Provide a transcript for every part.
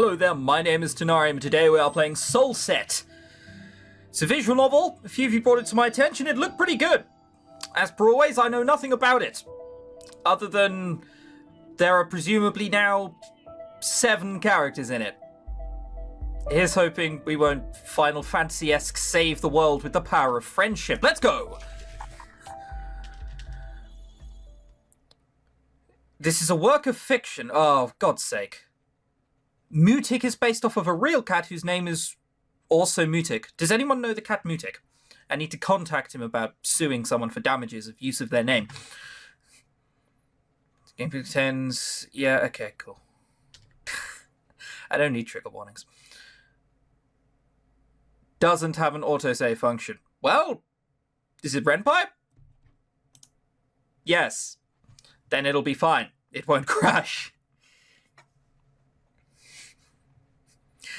Hello there, my name is ChrisTenarium, and today we are playing Soulset. It's a visual novel. A few of you brought it to my attention. It looked pretty good. As per always, I know nothing about it. Other than there are presumably now 7 characters in it. Here's hoping we won't Final Fantasy-esque save the world with the power of friendship. Let's go! This is a work of fiction. Oh, God's sake. Mutik is based off of a real cat whose name is also Mutik. Does anyone know the cat Mutik? I need to contact him about suing someone for damages of use of their name. Game pretends... Yeah, okay, cool. I don't need trigger warnings. Doesn't have an autosave function. Well, is it Renpai? Yes. Then it'll be fine. It won't crash.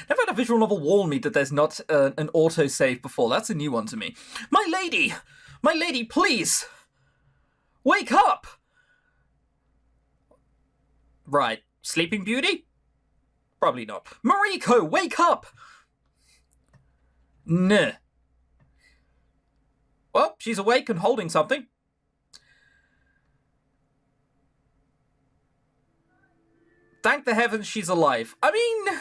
Never had a visual novel warn me that there's not an autosave before. That's a new one to me. My lady! My lady, please! Wake up! Right. Sleeping Beauty? Probably not. Mariko, wake up! Nah. Well, she's awake and holding something. Thank the heavens she's alive. I mean,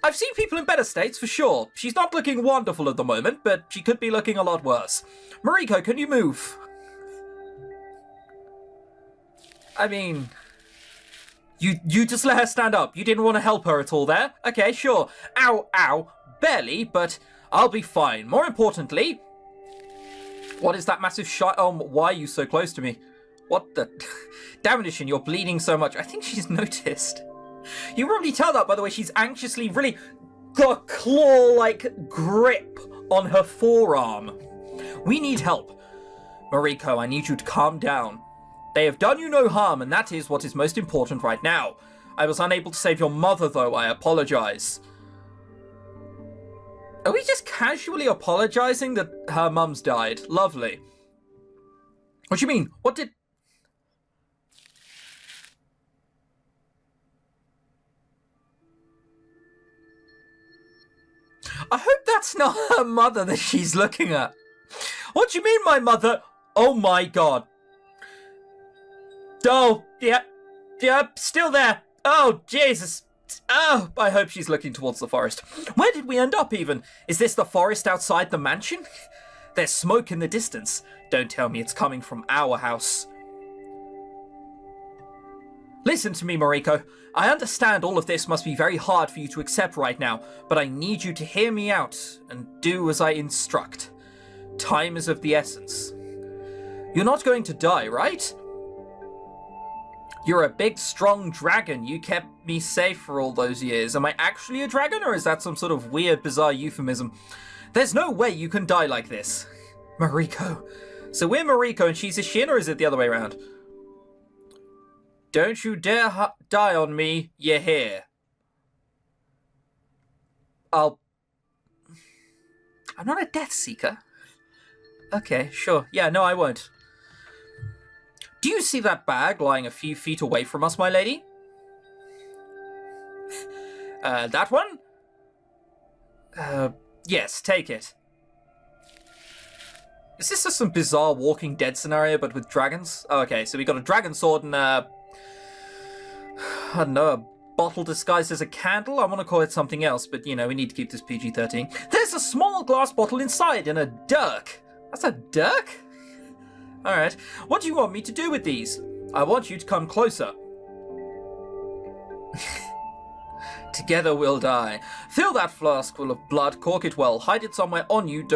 I've seen people in better states, for sure. She's not looking wonderful at the moment, but she could be looking a lot worse. Mariko, can you move? I mean, you just let her stand up. You didn't want to help her at all there? Okay, sure. Ow, ow. Barely, but I'll be fine. More importantly, what is that massive shot? Why are you so close to me? What the... Damnation, you're bleeding so much. I think she's noticed. You can probably tell that by the way she's anxiously really got a claw-like grip on her forearm. We need help. Mariko, I need you to calm down. They have done you no harm, and that is what is most important right now. I was unable to save your mother, though. I apologize. Are we just casually apologizing that her mum's died? Lovely. What do you mean? What did... I hope that's not her mother that she's looking at. What do you mean, my mother? Oh my god. Oh, yeah, still there. Oh, Jesus. Oh, I hope she's looking towards the forest. Where did we end up, even? Is this the forest outside the mansion? There's smoke in the distance. Don't tell me it's coming from our house. Listen to me, Mariko. I understand all of this must be very hard for you to accept right now, but I need you to hear me out and do as I instruct. Time is of the essence. You're not going to die, right? You're a big, strong dragon. You kept me safe for all those years. Am I actually a dragon, or is that some sort of weird, bizarre euphemism? There's no way you can die like this. Mariko. So we're Mariko and she's a Shin, or is it the other way around? Don't you dare die on me, you hear? I'm not a Death Seeker. Okay, sure. Yeah, no, I won't. Do you see that bag lying a few feet away from us, my lady? That one? Yes, take it. Is this just some bizarre Walking Dead scenario, but with dragons? Oh, okay, so we got a dragon sword and I don't know, a bottle disguised as a candle? I want to call it something else, but, you know, we need to keep this PG-13. There's a small glass bottle inside and a dirk. That's a dirk? Alright. What do you want me to do with these? I want you to come closer. Together we'll die. Fill that flask full of blood, cork it well, hide it somewhere on you,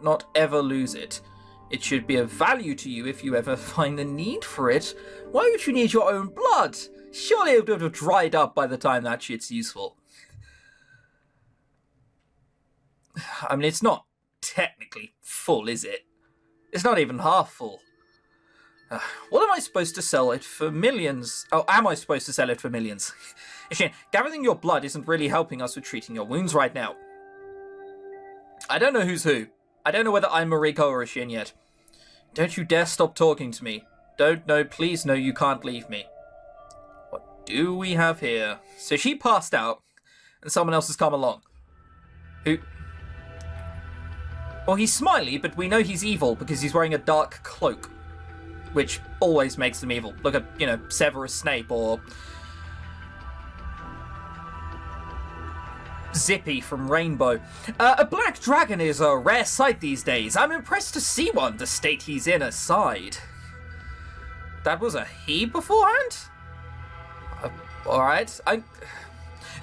not ever lose it. It should be of value to you if you ever find the need for it. Why would you need your own blood? Surely it would have dried up by the time that shit's useful. I mean, it's not technically full, is it? It's not even half full. What am I supposed to sell it for millions? Oh, am I supposed to sell it for millions? Gathering your blood isn't really helping us with treating your wounds right now. I don't know who's who. I don't know whether I'm Mariko or a Shin yet. Don't you dare stop talking to me. Don't know, please no, you can't leave me. What? do we have here? So she passed out, and someone else has come along. Who? Well, he's smiley, but we know he's evil because he's wearing a dark cloak, which always makes them evil. Look at, Severus Snape or Zippy from Rainbow. A black dragon is a rare sight these days. I'm impressed to see one, the state he's in aside. That was a he beforehand? Alright,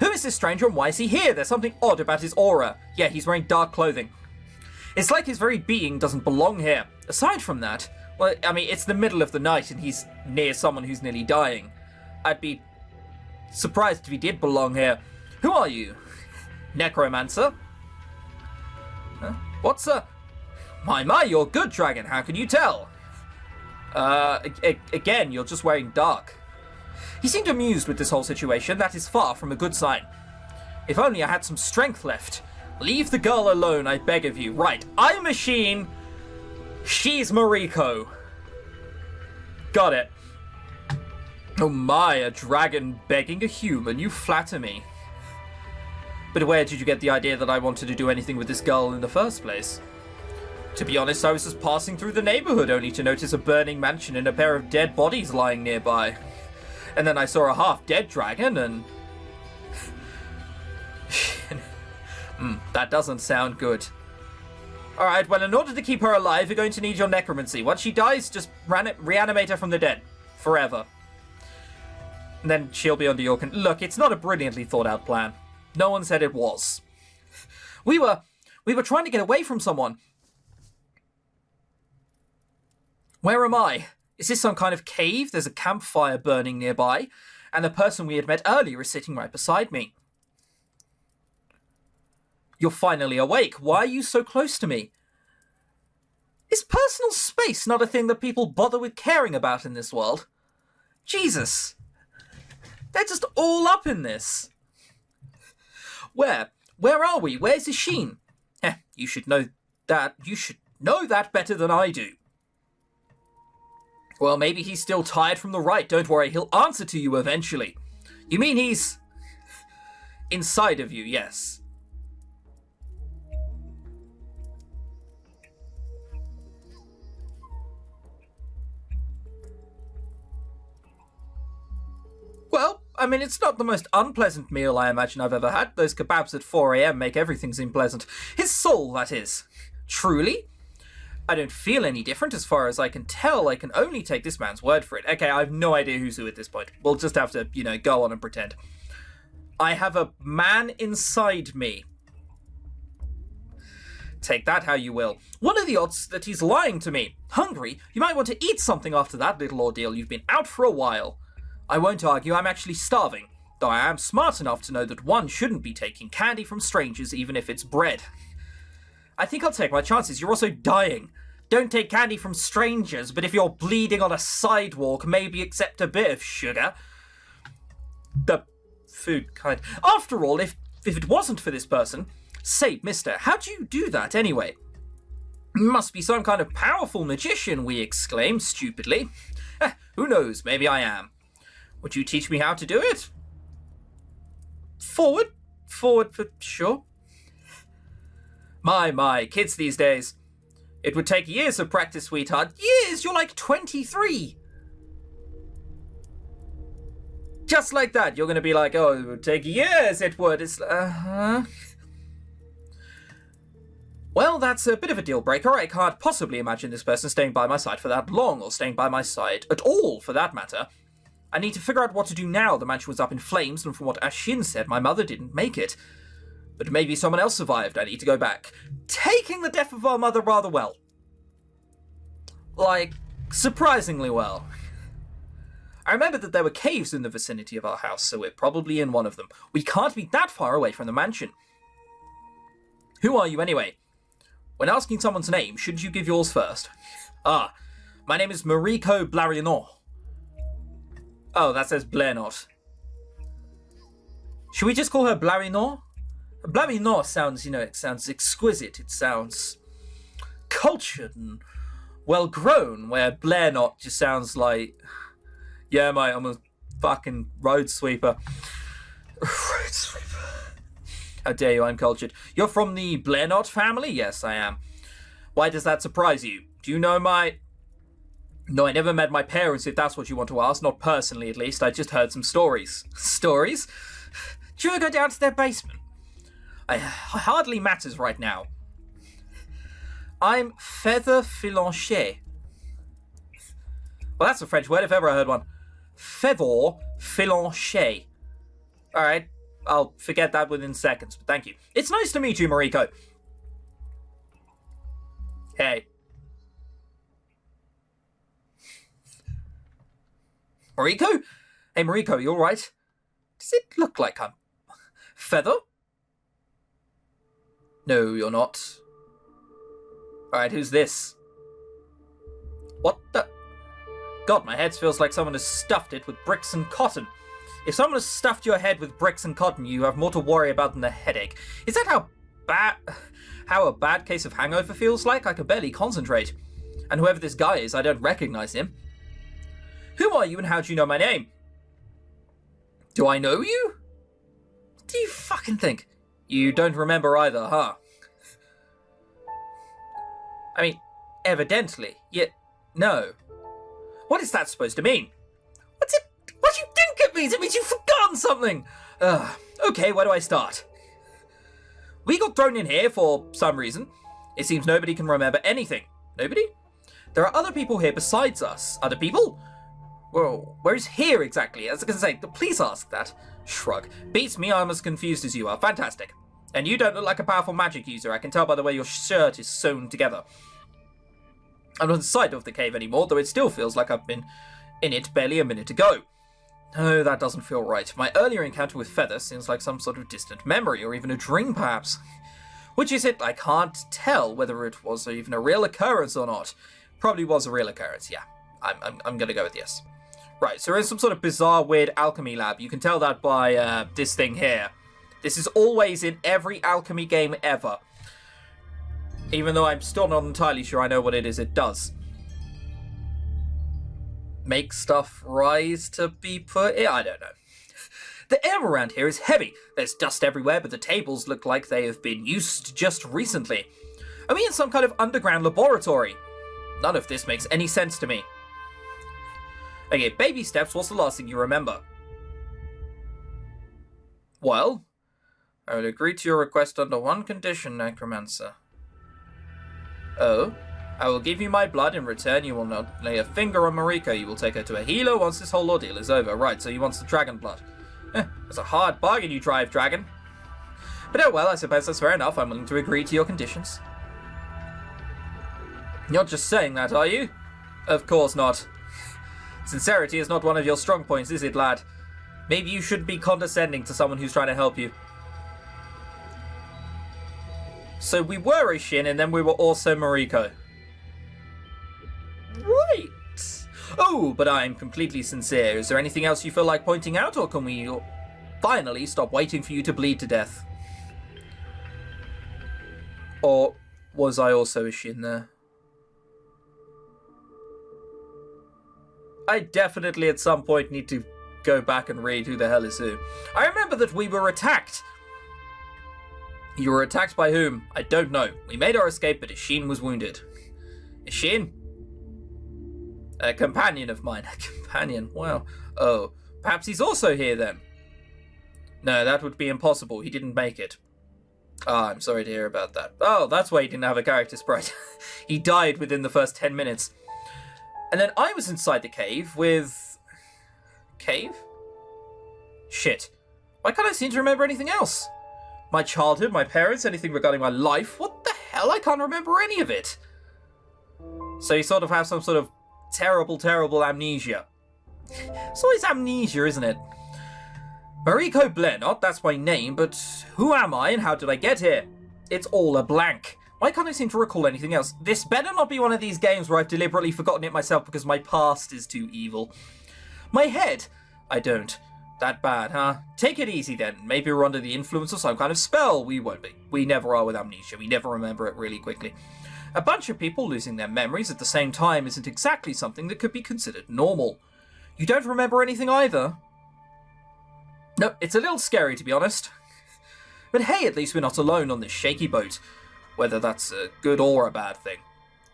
Who is this stranger and why is he here? There's something odd about his aura. Yeah, he's wearing dark clothing. It's like his very being doesn't belong here. Aside from that, well, I mean, it's the middle of the night and he's near someone who's nearly dying. I'd be surprised if he did belong here. Who are you? Necromancer? Huh? What's a... My, you're good, dragon. How can you tell? Again, you're just wearing dark. He seemed amused with this whole situation. That is far from a good sign. If only I had some strength left. Leave the girl alone, I beg of you. Right, I'm Machine. She's Mariko. Got it. Oh my, a dragon begging a human. You flatter me. But where did you get the idea that I wanted to do anything with this girl in the first place? To be honest, I was just passing through the neighborhood only to notice a burning mansion and a pair of dead bodies lying nearby. And then I saw a half-dead dragon and... that doesn't sound good. Alright, well, in order to keep her alive, you're going to need your necromancy. Once she dies, just reanimate her from the dead. Forever. And then she'll be under your... Look, it's not a brilliantly thought-out plan. No one said it was. We were trying to get away from someone. Where am I? Is this some kind of cave? There's a campfire burning nearby, and the person we had met earlier is sitting right beside me. You're finally awake. Why are you so close to me? Is personal space not a thing that people bother with caring about in this world? Jesus. They're just all up in this. Where? Where are we? Where's Ishin? You should know that. You should know that better than I do. Well, maybe he's still tired from the rite. Don't worry, he'll answer to you eventually. You mean he's... inside of you, yes. Well, I mean, it's not the most unpleasant meal I imagine I've ever had. Those kebabs at 4 a.m. make everything seem pleasant. His soul, that is. Truly? I don't feel any different as far as I can tell. I can only take this man's word for it. Okay, I have no idea who's who at this point. We'll just have to, go on and pretend. I have a man inside me. Take that how you will. What are the odds that he's lying to me? Hungry? You might want to eat something after that little ordeal. You've been out for a while. I won't argue, I'm actually starving. Though I am smart enough to know that one shouldn't be taking candy from strangers, even if it's bread. I think I'll take my chances. You're also dying. Don't take candy from strangers, but if you're bleeding on a sidewalk, maybe accept a bit of sugar. The food kind. After all, if it wasn't for this person... Say, mister, how'd you do that anyway? Must be some kind of powerful magician, we exclaim stupidly. Who knows, maybe I am. Would you teach me how to do it? Forward for sure. My, kids these days. It would take years of practice, sweetheart. Years? You're like 23. Just like that, you're going to be like, oh, it would take years, it would. It's, Well, that's a bit of a deal breaker. I can't possibly imagine this person staying by my side for that long, or staying by my side at all, for that matter. I need to figure out what to do now. The mansion was up in flames, and from what Ashin said, my mother didn't make it. But maybe someone else survived. I need to go back. Taking the death of our mother rather well. Like, surprisingly well. I remember that there were caves in the vicinity of our house, so we're probably in one of them. We can't be that far away from the mansion. Who are you anyway? When asking someone's name, should you give yours first? My name is Mariko Blarinon. Oh, that says Blairnot. Should we just call her Blarinon? Blarinon sounds, it sounds exquisite. It sounds cultured and well-grown, where Blairnot just sounds like, yeah, mate, I'm a fucking road sweeper. Road sweeper. How dare you, I'm cultured. You're from the Blairnot family? Yes, I am. Why does that surprise you? Do you know my... No, I never met my parents, if that's what you want to ask. Not personally, at least. I just heard some stories. Stories? Do you ever go down to their basement? It hardly matters right now. I'm Feather Filancher. Well, that's a French word if ever I heard one. Feather Filancher. Alright, I'll forget that within seconds, but thank you. It's nice to meet you, Mariko. Hey. Mariko? Hey, Mariko, you alright? Does it look like I'm... Feather? No, you're not. Alright, who's this? What the... God, my head feels like someone has stuffed it with bricks and cotton. If someone has stuffed your head with bricks and cotton, you have more to worry about than a headache. Is that how a bad case of hangover feels like? I can barely concentrate. And whoever this guy is, I don't recognize him. Who are you and how do you know my name? Do I know you? What do you fucking think? You don't remember either, huh? I mean, evidently. Yet, no. What is that supposed to mean? What do you think it means? It means you've forgotten something! Okay, where do I start? We got thrown in here for some reason. It seems nobody can remember anything. Nobody? There are other people here besides us. Other people? Well, where's here exactly? As I was going to say, please ask that. Shrug. Beats me, I'm as confused as you are. Fantastic. And you don't look like a powerful magic user. I can tell by the way your shirt is sewn together. I'm not inside of the cave anymore, though it still feels like I've been in it barely a minute ago. No, that doesn't feel right. My earlier encounter with Feather seems like some sort of distant memory, or even a dream, perhaps. Which is it? I can't tell whether it was even a real occurrence or not. Probably was a real occurrence, yeah. I'm gonna go with yes. Right, so we're in some sort of bizarre, weird alchemy lab. You can tell that by this thing here. This is always in every alchemy game ever. Even though I'm still not entirely sure I know what it is it does. Make stuff rise to be put in? I don't know. The air around here is heavy. There's dust everywhere, but the tables look like they have been used just recently. Are we in some kind of underground laboratory? None of this makes any sense to me. Okay, baby steps, what's the last thing you remember? Well, I will agree to your request under one condition, necromancer. Oh? I will give you my blood. In return, you will not lay a finger on Mariko. You will take her to a healer once this whole ordeal is over. Right, so he wants the dragon blood. It's a hard bargain you drive, dragon. But oh well, I suppose that's fair enough. I'm willing to agree to your conditions. You're just saying that, are you? Of course not. Sincerity is not one of your strong points, is it, lad? Maybe you shouldn't be condescending to someone who's trying to help you. So we were Ishin, and then we were also Mariko. Right. Oh, but I'm completely sincere. Is there anything else you feel like pointing out, or can we finally stop waiting for you to bleed to death? Or was I also Ishin there? I definitely at some point need to go back and read who the hell is who. I remember that we were attacked. You were attacked by whom? I don't know. We made our escape, but Ishin was wounded. Ishin? A companion of mine. A companion? Well, oh. Perhaps he's also here then. No, that would be impossible. He didn't make it. Ah, I'm sorry to hear about that. Oh, that's why he didn't have a character sprite. He died within the first 10 minutes. And then I was inside the cave with... Cave? Shit. Why can't I seem to remember anything else? My childhood, my parents, anything regarding my life? What the hell? I can't remember any of it. So you sort of have some sort of terrible, terrible amnesia. It's always amnesia, isn't it? Mariko Blairnot, that's my name, but who am I and how did I get here? It's all a blank. Why can't I seem to recall anything else? This better not be one of these games where I've deliberately forgotten it myself because my past is too evil. My head? I don't. That bad, huh? Take it easy then. Maybe we're under the influence of some kind of spell. We won't be. We never are with amnesia. We never remember it really quickly. A bunch of people losing their memories at the same time isn't exactly something that could be considered normal. You don't remember anything either? No, it's a little scary, to be honest. But hey, at least we're not alone on this shaky boat. Whether that's a good or a bad thing.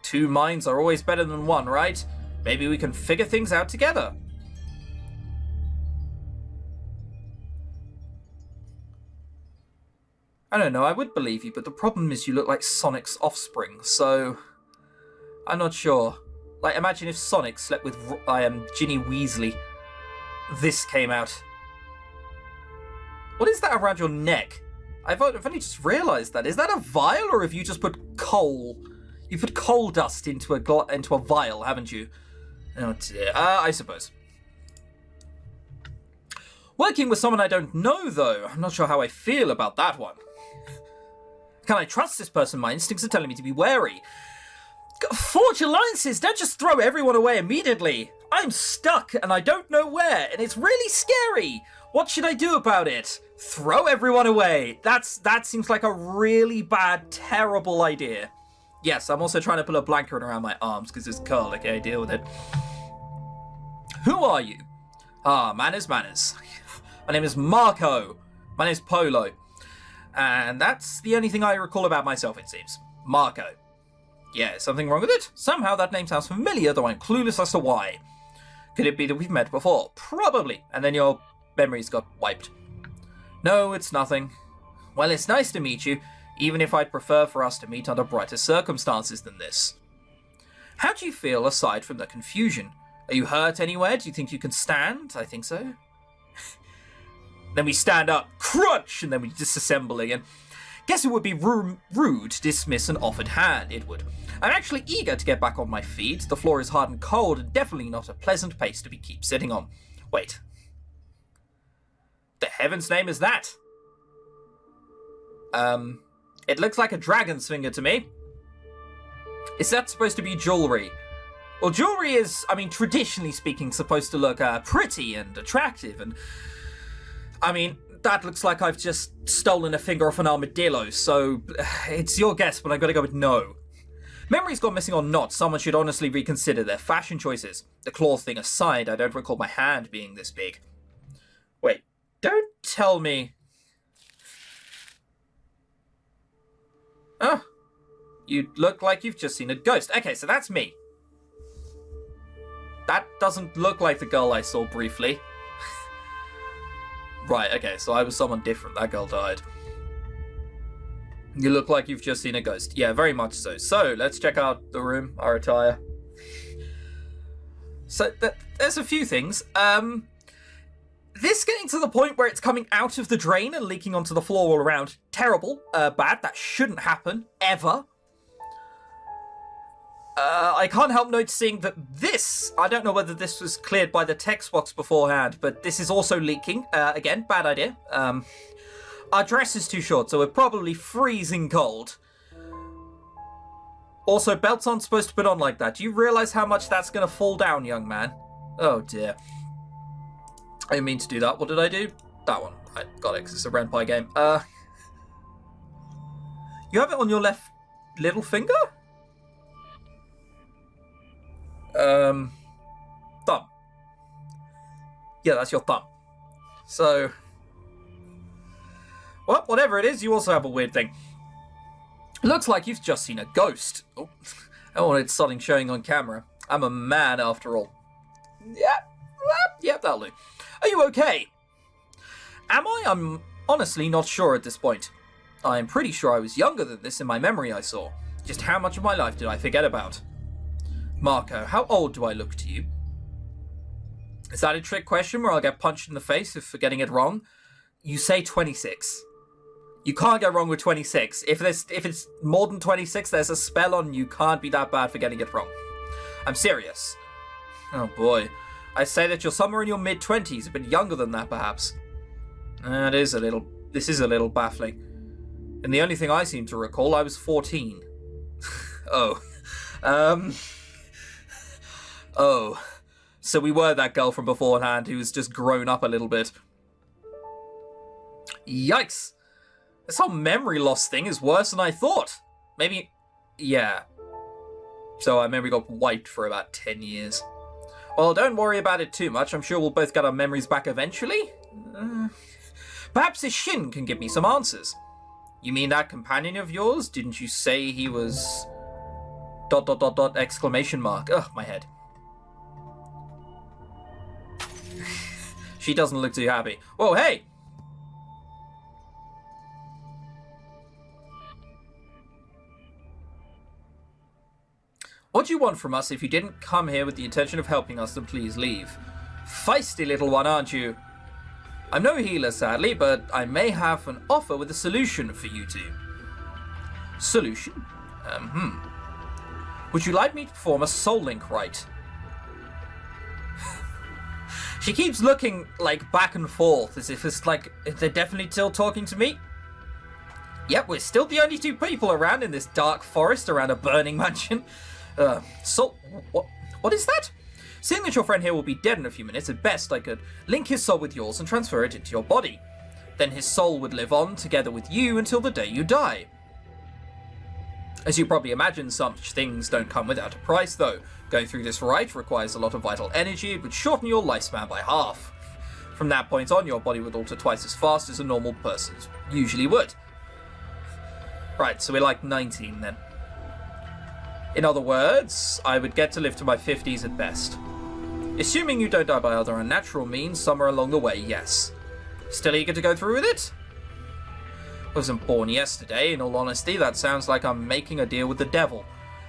2 minds are always better than 1, right? Maybe we can figure things out together. I don't know, I would believe you, but the problem is you look like Sonic's offspring, so... I'm not sure. Like, imagine if Sonic slept with Ginny Weasley. This came out. What is that around your neck? I've only just realised that. Is that a vial, or have you just put coal? You put coal dust into a vial, haven't you? Oh dear. I suppose. Working with someone I don't know, though. I'm not sure how I feel about that one. Can I trust this person? My instincts are telling me to be wary. Forge alliances! Don't just throw everyone away immediately! I'm stuck, and I don't know where, and it's really scary! What should I do about it? Throw everyone away! That seems like a really bad, terrible idea. Yes, I'm also trying to put a blanket around my arms, because it's cold, okay, deal with it. Who are you? Manners. My name is Mariko. My name's Polo. And that's the only thing I recall about myself, it seems. Mariko. Yeah, something wrong with it? Somehow that name sounds familiar, though I'm clueless as to why. Could it be that we've met before? Probably. And then your memories got wiped. No, it's nothing. Well, it's nice to meet you, even if I'd prefer for us to meet under brighter circumstances than this. How do you feel aside from the confusion? Are you hurt anywhere? Do you think you can stand? I think so. Then we stand up, crunch, and then we disassemble again. Guess it would be rude to dismiss an offered hand, it would. I'm actually eager to get back on my feet. The floor is hard and cold, and definitely not a pleasant pace to keep sitting on. Wait. The heaven's name is that? It looks like a dragon's finger to me. Is that supposed to be jewelry? Well, jewelry is, I mean, traditionally speaking, supposed to look pretty and attractive, and... I mean, that looks like I've just stolen a finger off an armadillo, so it's your guess, but I've got to go with no. Memory's gone missing or not, someone should honestly reconsider their fashion choices. The claw thing aside, I don't recall my hand being this big. Wait, don't tell me... Oh, you look like you've just seen a ghost. Okay, so that's me. That doesn't look like the girl I saw briefly. Right, okay, so I was someone different. That girl died. You look like you've just seen a ghost. Yeah, very much so. So, let's check out the room, our attire. So, there's a few things. This getting to the point where it's coming out of the drain and leaking onto the floor all around. Terrible. Bad. That shouldn't happen. Ever. I can't help noticing that this, I don't know whether this was cleared by the text box beforehand, but this is also leaking. Again, bad idea. Our dress is too short, so we're probably freezing cold. Also, belts aren't supposed to put on like that. Do you realize how much that's going to fall down, young man? Oh dear. I didn't mean to do that. What did I do? That one. I got it, because it's a Renpie game. You have it on your left little finger? Thumb. Yeah, that's your thumb. So, well, whatever it is, you also have a weird thing. Looks like you've just seen a ghost. Oh, I wanted something showing on camera. I'm a man after all. Yep, that'll do. Are you okay? Am I? I'm honestly not sure at this point. I'm pretty sure I was younger than this in my memory I saw. Just how much of my life did I forget about? Mariko, how old do I look to you? Is that a trick question where I'll get punched in the face for getting it wrong? You say 26. You can't go wrong with 26. If it's more than 26, there's a spell on you. Can't be that bad for getting it wrong. I'm serious. Oh boy. I say that you're somewhere in your mid-20s, a bit younger than that perhaps. This is a little baffling. And the only thing I seem to recall, I was 14. Oh. Oh. So we were that girl from beforehand who was just grown up a little bit. Yikes. This whole memory loss thing is worse than I thought. Maybe... yeah. So our memory got wiped for about 10 years. Well, don't worry about it too much. I'm sure we'll both get our memories back eventually. Perhaps this Shin can give me some answers. You mean that companion of yours? Didn't you say he was... ... exclamation mark. Ugh, my head. She doesn't look too happy. Whoa, hey! What do you want from us? If you didn't come here with the intention of helping us, then please leave. Feisty little one, aren't you? I'm no healer, sadly, but I may have an offer with a solution for you two. Solution? Would you like me to perform a soul link rite? She keeps looking, like, back and forth, as if it's like, if they're definitely still talking to me. Yep, we're still the only two people around in this dark forest around a burning mansion. What is that? Seeing that your friend here will be dead in a few minutes, at best I could link his soul with yours and transfer it into your body. Then his soul would live on together with you until the day you die. As you probably imagine, such things don't come without a price, though. Going through this rite requires a lot of vital energy. It would shorten your lifespan by half. From that point on, your body would alter twice as fast as a normal person's usually would. Right, so we're like 19 then. In other words, I would get to live to my 50s at best. Assuming you don't die by other unnatural means, somewhere along the way, yes. Still eager to go through with it? Wasn't born yesterday. In all honesty, that sounds like I'm making a deal with the devil.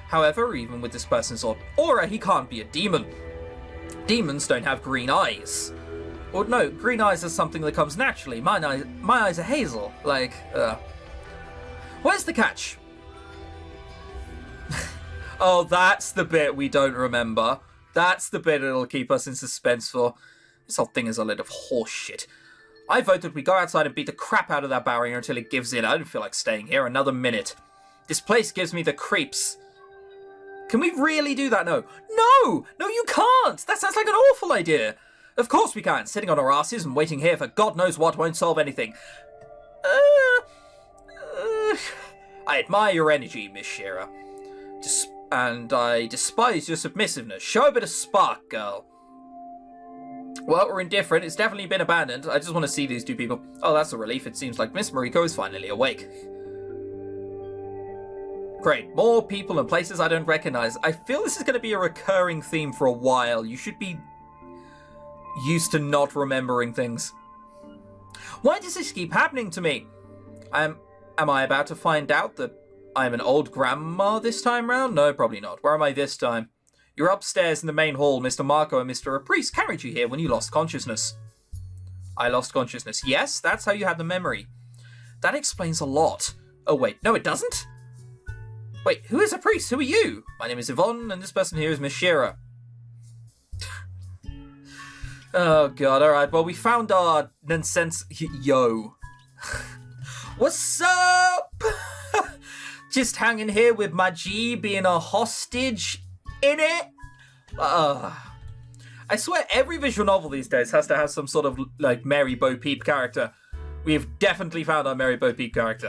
However, even with this person's odd aura, he can't be a demon. Demons don't have green eyes. Or no, green eyes is something that comes naturally. My eyes are hazel. Like, where's the catch? Oh, that's the bit we don't remember. That's the bit it'll keep us in suspense for. This whole thing is a load of horse shit. I voted we go outside and beat the crap out of that barrier until it gives in. I don't feel like staying here another minute. This place gives me the creeps. Can we really do that? No. No! No, you can't! That sounds like an awful idea. Of course we can't. Sitting on our asses and waiting here for God knows what won't solve anything. I admire your energy, Miss Shearer. And I despise your submissiveness. Show a bit of spark, girl. Well, we're indifferent. It's definitely been abandoned. I just want to see these two people. Oh, that's a relief. It seems like Miss Mariko is finally awake. Great. More people and places I don't recognize. I feel this is going to be a recurring theme for a while. You should be used to not remembering things. Why does this keep happening to me? Am I about to find out that I'm an old grandma this time round? No, probably not. Where am I this time? You're upstairs in the main hall. Mr. Mariko and Mr. Priest carried you here when you lost consciousness. I lost consciousness. Yes, that's how you had the memory. That explains a lot. Oh, wait. No, it doesn't? Wait, who is a priest? Who are you? My name is Yvonne, and this person here is Miss Shearer. Oh, God. All right. Well, we found our nonsense... Yo. What's up? Just hanging here with my G being a hostage in it. I swear every visual novel these days has to have some sort of like Mary Bo Peep character. We have definitely found our Mary Bo Peep character.